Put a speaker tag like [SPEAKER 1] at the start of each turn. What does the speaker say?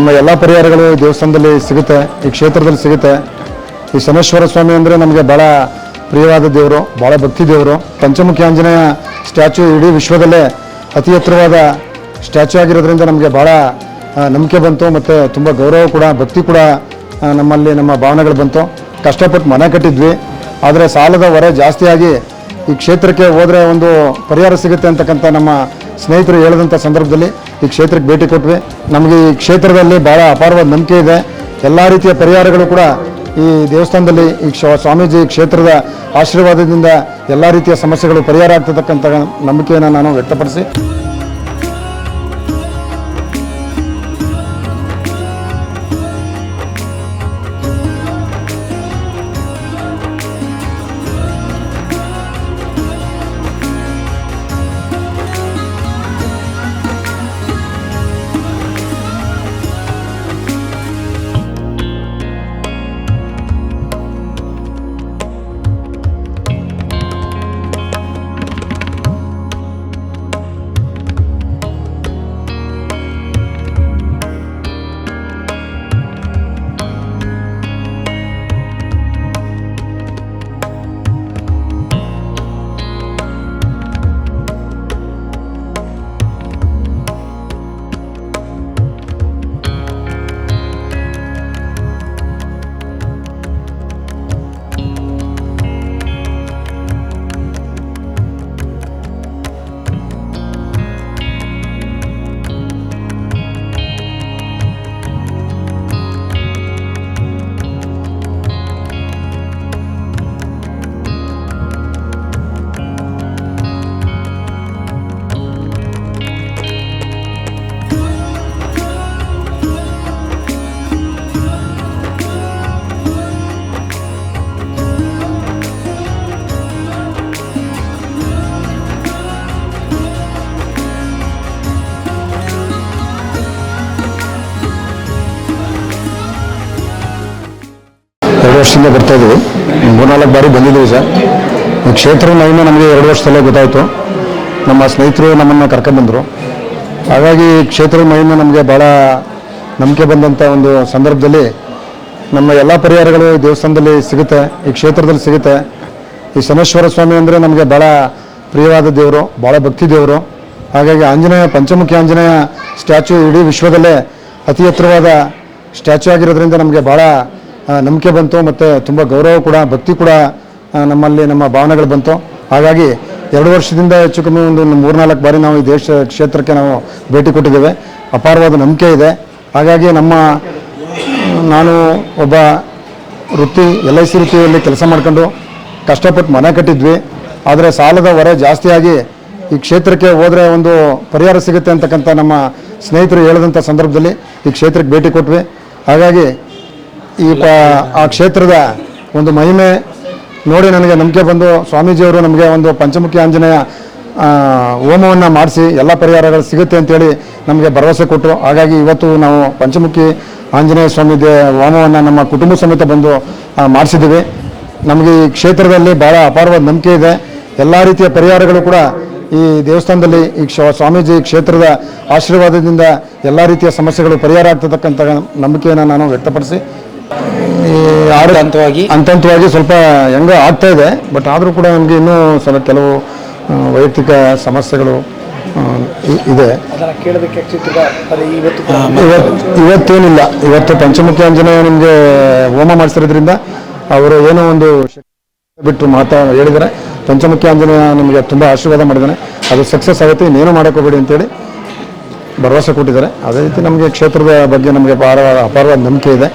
[SPEAKER 1] ನಮ್ಮ ಎಲ್ಲ ಪರಿಹಾರಗಳು ದೇವಸ್ಥಾನದಲ್ಲಿ ಸಿಗುತ್ತೆ, ಈ ಕ್ಷೇತ್ರದಲ್ಲಿ ಸಿಗುತ್ತೆ. ಈ ಶನೇಶ್ವರ ಸ್ವಾಮಿ ಅಂದರೆ ನಮಗೆ ಭಾಳ ಪ್ರಿಯವಾದ ದೇವರು, ಭಾಳ ಭಕ್ತಿ ದೇವರು. ಪಂಚಮುಖಿ ಆಂಜನೇಯ ಸ್ಟ್ಯಾಚು ಇಡೀ ವಿಶ್ವದಲ್ಲೇ ಅತಿ ಎತ್ತರವಾದ ಸ್ಟ್ಯಾಚು ಆಗಿರೋದ್ರಿಂದ ನಮಗೆ ಭಾಳ ನಂಬಿಕೆ ಬಂತು ಮತ್ತು ತುಂಬ ಗೌರವ ಕೂಡ, ಭಕ್ತಿ ಕೂಡ ನಮ್ಮಲ್ಲಿ ನಮ್ಮ ಭಾವನೆಗಳು ಬಂತು. ಕಷ್ಟಪಟ್ಟು ಮನೆ ಕಟ್ಟಿದ್ವಿ, ಆದರೆ ಸಾಲದ ಹೊರೆ ಜಾಸ್ತಿಯಾಗಿ ಈ ಕ್ಷೇತ್ರಕ್ಕೆ ಹೋದರೆ ಒಂದು ಪರಿಹಾರ ಸಿಗುತ್ತೆ ಅಂತಕ್ಕಂಥ ನಮ್ಮ ಸ್ನೇಹಿತರು ಹೇಳಿದಂಥ ಸಂದರ್ಭದಲ್ಲಿ ಈ ಕ್ಷೇತ್ರಕ್ಕೆ ಭೇಟಿ ಕೊಟ್ವಿ. ನಮಗೆ ಈ ಕ್ಷೇತ್ರದಲ್ಲಿ ಭಾಳ ಅಪಾರವಾದ ನಂಬಿಕೆ ಇದೆ. ಎಲ್ಲ ರೀತಿಯ ಪರಿಹಾರಗಳು ಕೂಡ ಈ ದೇವಸ್ಥಾನದಲ್ಲಿ ಈ ಸ್ವಾಮೀಜಿ ಕ್ಷೇತ್ರದ ಆಶೀರ್ವಾದದಿಂದ ಎಲ್ಲ ರೀತಿಯ ಸಮಸ್ಯೆಗಳು ಪರಿಹಾರ ಆಗ್ತಕ್ಕಂಥ ನಂಬಿಕೆಯನ್ನು ನಾನು ವ್ಯಕ್ತಪಡಿಸಿ ವರ್ಷದಿಂದ ಬರ್ತಾ ಇದ್ದೀವಿ. 3-4 ಬಾರಿ ಬಂದಿದ್ದೀವಿ ಸರ್. ಈ ಕ್ಷೇತ್ರ ಮಹಿಮೆ ನಮಗೆ 2 ವರ್ಷದಲ್ಲೇ ಗೊತ್ತಾಯಿತು. ನಮ್ಮ ಸ್ನೇಹಿತರು ನಮ್ಮನ್ನು ಕರ್ಕೊಂಡ್ಬಂದರು. ಹಾಗಾಗಿ ಈ ಕ್ಷೇತ್ರದ ಮಹಿಮೆ ನಮಗೆ ಭಾಳ ನಂಬಿಕೆ ಬಂದಂಥ ಒಂದು ಸಂದರ್ಭದಲ್ಲಿ ನಮ್ಮ ಎಲ್ಲ ಪರಿಹಾರಗಳು ದೇವಸ್ಥಾನದಲ್ಲಿ ಸಿಗುತ್ತೆ, ಈ ಕ್ಷೇತ್ರದಲ್ಲಿ ಸಿಗುತ್ತೆ. ಈ ಶನೇಶ್ವರ ಸ್ವಾಮಿ ಅಂದರೆ ನಮಗೆ ಭಾಳ ಪ್ರಿಯವಾದ ದೇವರು, ಭಾಳ ಭಕ್ತಿ ದೇವರು. ಹಾಗಾಗಿ ಆಂಜನೇಯ ಪಂಚಮುಖಿ ಆಂಜನೇಯ ಸ್ಟ್ಯಾಚು ಇಡೀ ವಿಶ್ವದಲ್ಲೇ ಅತಿ ಎತ್ತರವಾದ ಸ್ಟ್ಯಾಚು ಆಗಿರೋದ್ರಿಂದ ನಮಗೆ ಭಾಳ ನಂಬಿಕೆ ಬಂತು ಮತ್ತು ತುಂಬ ಗೌರವ ಕೂಡ, ಭಕ್ತಿ ಕೂಡ ನಮ್ಮಲ್ಲಿ ನಮ್ಮ ಭಾವನೆಗಳು ಬಂತು. ಹಾಗಾಗಿ 2 ವರ್ಷದಿಂದ ಹೆಚ್ಚು ಕಮ್ಮಿ ಒಂದು 3-4 ಬಾರಿ ನಾವು ಈ ಕ್ಷೇತ್ರಕ್ಕೆ ನಾವು ಭೇಟಿ ಕೊಟ್ಟಿದ್ದೇವೆ. ಅಪಾರವಾದ ನಂಬಿಕೆ ಇದೆ. ಹಾಗಾಗಿ ನಾನು ಒಬ್ಬ LIC ವೃತ್ತಿಯಲ್ಲಿ ಕೆಲಸ ಮಾಡ್ಕೊಂಡು ಕಷ್ಟಪಟ್ಟು ಮನೆ ಕಟ್ಟಿದ್ವಿ, ಆದರೆ ಸಾಲದ ಹೊರೆ ಜಾಸ್ತಿಯಾಗಿ ಈ ಕ್ಷೇತ್ರಕ್ಕೆ ಹೋದರೆ ಒಂದು ಪರಿಹಾರ ಸಿಗುತ್ತೆ ಅಂತಕ್ಕಂಥ ನಮ್ಮ ಸ್ನೇಹಿತರು ಹೇಳಿದಂಥ ಸಂದರ್ಭದಲ್ಲಿ ಈ ಕ್ಷೇತ್ರಕ್ಕೆ ಭೇಟಿ ಕೊಟ್ವಿ. ಹಾಗಾಗಿ ಆ ಕ್ಷೇತ್ರದ ಒಂದು ಮಹಿಮೆ ನೋಡಿ ನನಗೆ ನಂಬಿಕೆ ಬಂದು ಸ್ವಾಮೀಜಿಯವರು ನಮಗೆ ಒಂದು ಪಂಚಮುಖಿ ಆಂಜನೇಯ ಹೋಮವನ್ನು ಮಾಡಿಸಿ ಎಲ್ಲ ಪರಿಹಾರಗಳು ಸಿಗುತ್ತೆ ಅಂತೇಳಿ ನಮಗೆ ಭರವಸೆ ಕೊಟ್ಟರು. ಹಾಗಾಗಿ ಇವತ್ತು ನಾವು ಪಂಚಮುಖಿ ಆಂಜನೇಯ ಸ್ವಾಮಿ ಹೋಮವನ್ನು ನಮ್ಮ ಕುಟುಂಬ ಸಮೇತ ಬಂದು ಮಾಡಿಸಿದ್ದೀವಿ. ನಮಗೆ ಈ ಕ್ಷೇತ್ರದಲ್ಲಿ ಭಾಳ ಅಪಾರವಾದ ನಂಬಿಕೆ ಇದೆ. ಎಲ್ಲ ರೀತಿಯ ಪರಿಹಾರಗಳು ಕೂಡ ಈ ದೇವಸ್ಥಾನದಲ್ಲಿ ಈ ಸ್ವಾಮೀಜಿ ಕ್ಷೇತ್ರದ ಆಶೀರ್ವಾದದಿಂದ ಎಲ್ಲ ರೀತಿಯ ಸಮಸ್ಯೆಗಳು ಪರಿಹಾರ ಆಗ್ತಕ್ಕಂಥ ನಂಬಿಕೆಯನ್ನು ನಾನು ವ್ಯಕ್ತಪಡಿಸಿ ಹಂತವಾಗಿ ಸ್ವಲ್ಪ ಹೆಂಗೋ ಆಗ್ತಾ ಇದೆ. ಬಟ್ ಆದರೂ ಕೂಡ ನಮಗೆ ಇನ್ನೂ ಸ್ವಲ್ಪ ಕೆಲವು ವೈಯಕ್ತಿಕ ಸಮಸ್ಯೆಗಳು ಇದೆ. ಇವತ್ತೇನಿಲ್ಲ, ಇವತ್ತು ಪಂಚಮುಖಿ ಆಂಜನೇಯ ನಿಮಗೆ ಹೋಮ ಮಾಡಿಸಿರೋದ್ರಿಂದ ಅವರು ಏನೋ ಒಂದು ಬಿಟ್ಟು ಹೇಳಿದರೆ ಪಂಚಮುಖಿ ಆಂಜನೇಯ ನಿಮಗೆ ತುಂಬ ಆಶೀರ್ವಾದ ಮಾಡಿದ್ದಾನೆ, ಅದು ಸಕ್ಸಸ್ ಆಗುತ್ತೆ, ಇನ್ನೇನು ಮಾಡೋಕ್ಕೋಗ್ಬೇಡಿ ಅಂತೇಳಿ ಭರವಸೆ ಕೊಟ್ಟಿದ್ದಾರೆ. ಅದೇ ರೀತಿ ನಮಗೆ ಕ್ಷೇತ್ರದ ಬಗ್ಗೆ ನಮಗೆ ಅಪಾರವಾದ ನಂಬಿಕೆ ಇದೆ.